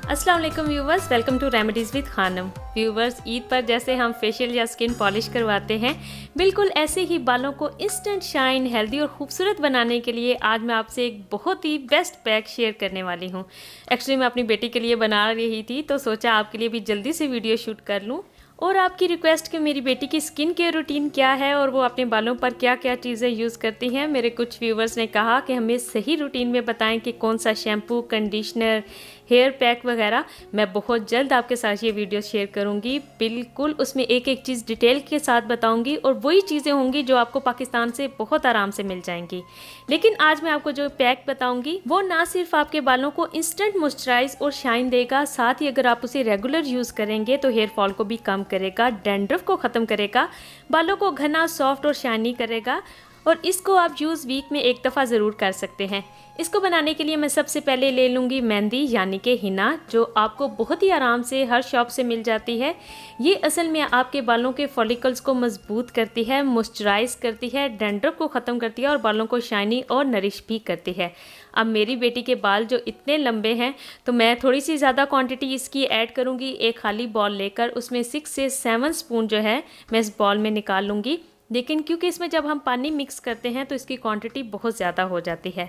अस्सलाम वालेकुम viewers, welcome to remedies with Khanam. Viewers, Eid पर जैसे हम फेशियल या स्किन पॉलिश करवाते हैं, बिल्कुल ऐसे ही बालों को इंस्टेंट शाइन, हेल्दी और खूबसूरत बनाने के लिए आज मैं आपसे एक बहुत ही बेस्ट पैक शेयर करने वाली हूँ। एक्चुअली मैं अपनी बेटी के लिए बना रही थी तो सोचा आपके लिए भी जल्दी से वीडियो शूट कर लूँ और आपकी रिक्वेस्ट कि मेरी बेटी की स्किन केयर रूटीन क्या है और वो अपने बालों पर क्या क्या चीज़ें यूज़ करती हैं। मेरे कुछ व्यूवर्स ने कहा कि हमें सही रूटीन में बताएं कि कौन सा शैम्पू, कंडीशनर, हेयर पैक वगैरह। मैं बहुत जल्द आपके साथ ये वीडियो शेयर करूंगी। बिल्कुल उसमें एक एक चीज़ डिटेल के साथ बताऊंगी और वही चीज़ें होंगी जो आपको पाकिस्तान से बहुत आराम से मिल जाएंगी। लेकिन आज मैं आपको जो पैक बताऊंगी वो ना सिर्फ आपके बालों को इंस्टेंट मॉइस्चराइज और शाइन देगा, साथ ही अगर आप उसे रेगुलर यूज़ करेंगे तो हेयर फॉल को भी कम करेगा, डैंड्रफ को ख़त्म करेगा, बालों को घना, सॉफ्ट और शाइनी करेगा। और इसको आप यूज़ वीक में एक दफ़ा ज़रूर कर सकते हैं। इसको बनाने के लिए मैं सबसे पहले ले लूँगी मेहंदी यानी कि हिना, जो आपको बहुत ही आराम से हर शॉप से मिल जाती है। ये असल में आपके बालों के फॉलिकल्स को मजबूत करती है, मॉइस्चराइज करती है, डैंड्रफ को ख़त्म करती है और बालों को शाइनी और नरिश भी करती है। अब मेरी बेटी के बाल जो इतने लंबे हैं तो मैं थोड़ी सी ज़्यादा क्वांटिटी इसकी ऐड करूँगी। एक खाली बॉल लेकर उसमें 6 से 7 स्पून जो है मैं इस बॉल में निकाल लूँगी। लेकिन क्योंकि इसमें जब हम पानी मिक्स करते हैं तो इसकी क्वांटिटी बहुत ज़्यादा हो जाती है।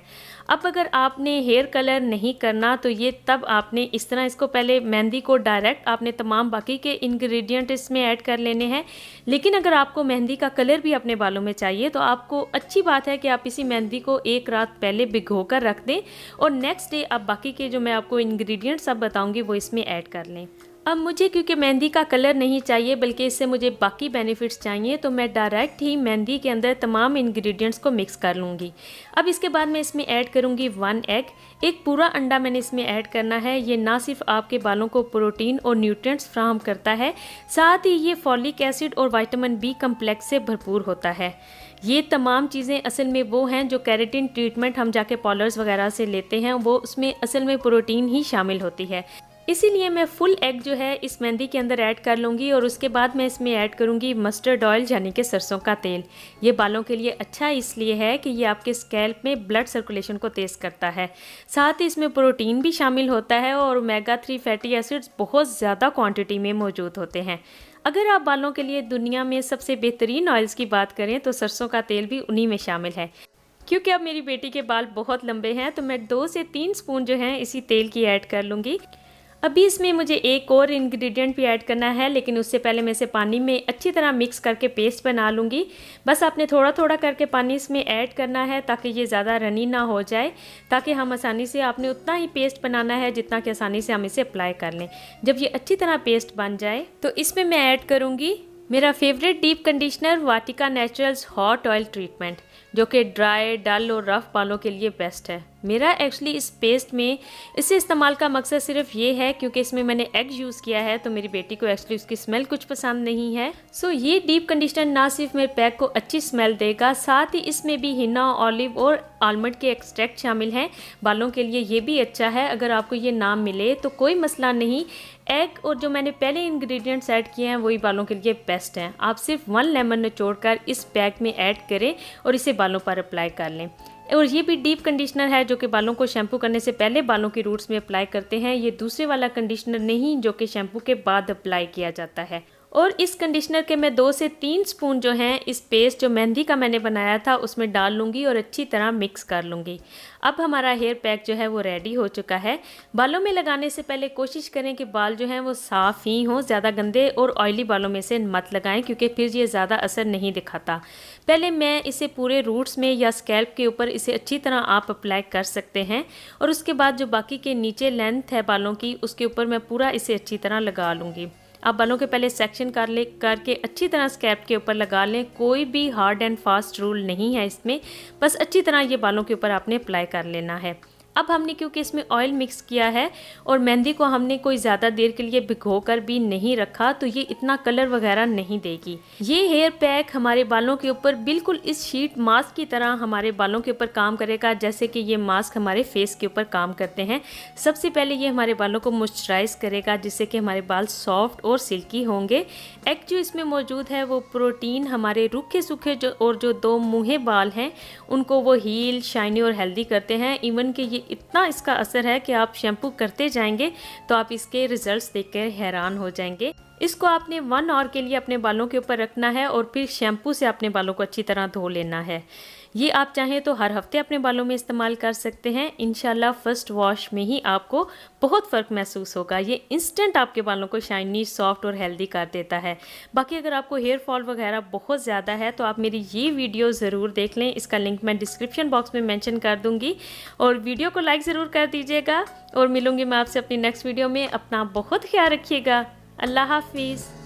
अब अगर आपने हेयर कलर नहीं करना तो ये तब आपने इस तरह इसको पहले मेहंदी को डायरेक्ट आपने तमाम बाकी के इंग्रेडिएंट इसमें ऐड कर लेने हैं। लेकिन अगर आपको मेहंदी का कलर भी अपने बालों में चाहिए तो आपको अच्छी बात है कि आप इसी मेहंदी को एक रात पहले भिगो कर रख दें और नेक्स्ट डे आप बाकी के जो मैं आपको इंग्रेडिएंट्स सब बताऊँगी वो इसमें ऐड कर लें। अब मुझे क्योंकि मेहंदी का कलर नहीं चाहिए बल्कि इससे मुझे बाकी बेनिफिट्स चाहिए तो मैं डायरेक्ट ही मेहंदी के अंदर तमाम इंग्रेडिएंट्स को मिक्स कर लूँगी। अब इसके बाद मैं इसमें ऐड करूँगी 1 एग। एक पूरा अंडा मैंने इसमें ऐड करना है। ये ना सिर्फ आपके बालों को प्रोटीन और न्यूट्रिएंट्स फ्राहम करता है, साथ ही ये फॉलिक एसिड और विटामिन बी कम्प्लेक्स से भरपूर होता है। ये तमाम चीज़ें असल में वो हैं जो केराटिन ट्रीटमेंट हम जाके पार्लर्स वगैरह से लेते हैं, वो उसमें असल में प्रोटीन ही शामिल होती है। इसीलिए मैं फुल एग जो है इस मेहंदी के अंदर ऐड कर लूँगी और उसके बाद मैं इसमें ऐड करूँगी मस्टर्ड ऑयल यानी कि सरसों का तेल। ये बालों के लिए अच्छा इसलिए है कि ये आपके स्कैल्प में ब्लड सर्कुलेशन को तेज़ करता है, साथ ही इसमें प्रोटीन भी शामिल होता है और ओमेगा 3 फैटी एसिड्स बहुत ज़्यादा क्वांटिटी में मौजूद होते हैं। अगर आप बालों के लिए दुनिया में सबसे बेहतरीन ऑयल्स की बात करें तो सरसों का तेल भी उन्हीं में शामिल है। क्योंकि अब मेरी बेटी के बाल बहुत लंबे हैं तो मैं 2 से 3 स्पून जो हैं इसी तेल की ऐड कर लूँगी। अभी इसमें मुझे एक और इंग्रेडिएंट भी ऐड करना है, लेकिन उससे पहले मैं इसे पानी में अच्छी तरह मिक्स करके पेस्ट बना लूँगी। बस आपने थोड़ा थोड़ा करके पानी इसमें ऐड करना है ताकि ये ज़्यादा रनी ना हो जाए, ताकि हम आसानी से, आपने उतना ही पेस्ट बनाना है जितना कि आसानी से हम इसे अप्लाई कर लें। जब ये अच्छी तरह पेस्ट बन जाए तो इसमें मैं ऐड करूँगी मेरा फेवरेट डीप कंडीशनर वाटिका नेचुरल्स हॉट ऑयल ट्रीटमेंट, जो कि ड्राई, डल और रफ बालों के लिए बेस्ट है। मेरा एक्चुअली इस पेस्ट में इसे इस्तेमाल का मकसद सिर्फ ये है क्योंकि इसमें मैंने एग यूज़ किया है तो मेरी बेटी को एक्चुअली उसकी स्मेल कुछ पसंद नहीं है। सो ये डीप कंडीशनर ना सिर्फ मेरे पैक को अच्छी स्मेल देगा, साथ ही इसमें भी हिना, ऑलिव और आलमंड के एक्सट्रैक्ट शामिल हैं। बालों के लिए ये भी अच्छा है। अगर आपको ये ना मिले तो कोई मसला नहीं, एग और जो मैंने पहले इंग्रेडिएंट्स ऐड किए हैं वही बालों के लिए बेस्ट हैं। आप सिर्फ 1 लेमन निचोड़कर इस पैक में ऐड करें और इसे बालों पर अप्लाई कर लें। और ये भी डीप कंडीशनर है जो कि बालों को शैम्पू करने से पहले बालों की रूट्स में अप्लाई करते हैं। ये दूसरे वाला कंडीशनर नहीं जो कि शैम्पू के बाद अप्लाई किया जाता है। और इस कंडीशनर के मैं 2 से 3 स्पून जो हैं इस पेस्ट जो मेहंदी का मैंने बनाया था उसमें डाल लूँगी और अच्छी तरह मिक्स कर लूँगी। अब हमारा हेयर पैक जो है वो रेडी हो चुका है। बालों में लगाने से पहले कोशिश करें कि बाल जो हैं वो साफ़ ही हों, ज़्यादा गंदे और ऑयली बालों में से मत लगाएं क्योंकि फिर ये ज़्यादा असर नहीं दिखाता। पहले मैं इसे पूरे रूट्स में या स्कैल्प के ऊपर इसे अच्छी तरह आप अप्लाई कर सकते हैं और उसके बाद जो बाकी के नीचे लेंथ है बालों की उसके ऊपर मैं पूरा इसे अच्छी तरह लगा लूँगी। आप बालों के पहले सेक्शन करके अच्छी तरह स्कैल्प के ऊपर लगा लें। कोई भी हार्ड एंड फास्ट रूल नहीं है इसमें, बस अच्छी तरह ये बालों के ऊपर आपने अप्लाई कर लेना है। अब हमने क्योंकि इसमें ऑयल मिक्स किया है और मेहंदी को हमने कोई ज़्यादा देर के लिए भिगो कर भी नहीं रखा तो ये इतना कलर वगैरह नहीं देगी। ये हेयर पैक हमारे बालों के ऊपर बिल्कुल इस शीट मास्क की तरह हमारे बालों के ऊपर काम करेगा, जैसे कि ये मास्क हमारे फेस के ऊपर काम करते हैं। सबसे पहले ये हमारे बालों को मॉइस्चराइज करेगा जिससे कि हमारे बाल सॉफ्ट और सिल्की होंगे। एग जो इसमें मौजूद है वो प्रोटीन हमारे रूखे सूखे जो 2 मुँहे बाल हैं उनको वो हील, शाइनी और हेल्दी करते हैं। इवन कि ये इतना इसका असर है कि आप शैम्पू करते जाएंगे तो आप इसके रिजल्ट्स देखकर हैरान हो जाएंगे। इसको आपने 1 आवर के लिए अपने बालों के ऊपर रखना है और फिर शैम्पू से अपने बालों को अच्छी तरह धो लेना है। ये आप चाहें तो हर हफ्ते अपने बालों में इस्तेमाल कर सकते हैं। इंशाल्लाह फर्स्ट वॉश में ही आपको बहुत फ़र्क महसूस होगा। ये इंस्टेंट आपके बालों को शाइनी, सॉफ्ट और हेल्दी कर देता है। बाकी अगर आपको हेयर फॉल वगैरह बहुत ज़्यादा है तो आप मेरी ये वीडियो ज़रूर देख लें। इसका लिंक मैं डिस्क्रिप्शन बॉक्स में मेंशन कर दूँगी और वीडियो को लाइक ज़रूर कर दीजिएगा। और मिलूँगी मैं आपसे अपनी नेक्स्ट वीडियो में। अपना बहुत ख्याल रखिएगा। अल्लाह हाफिज़।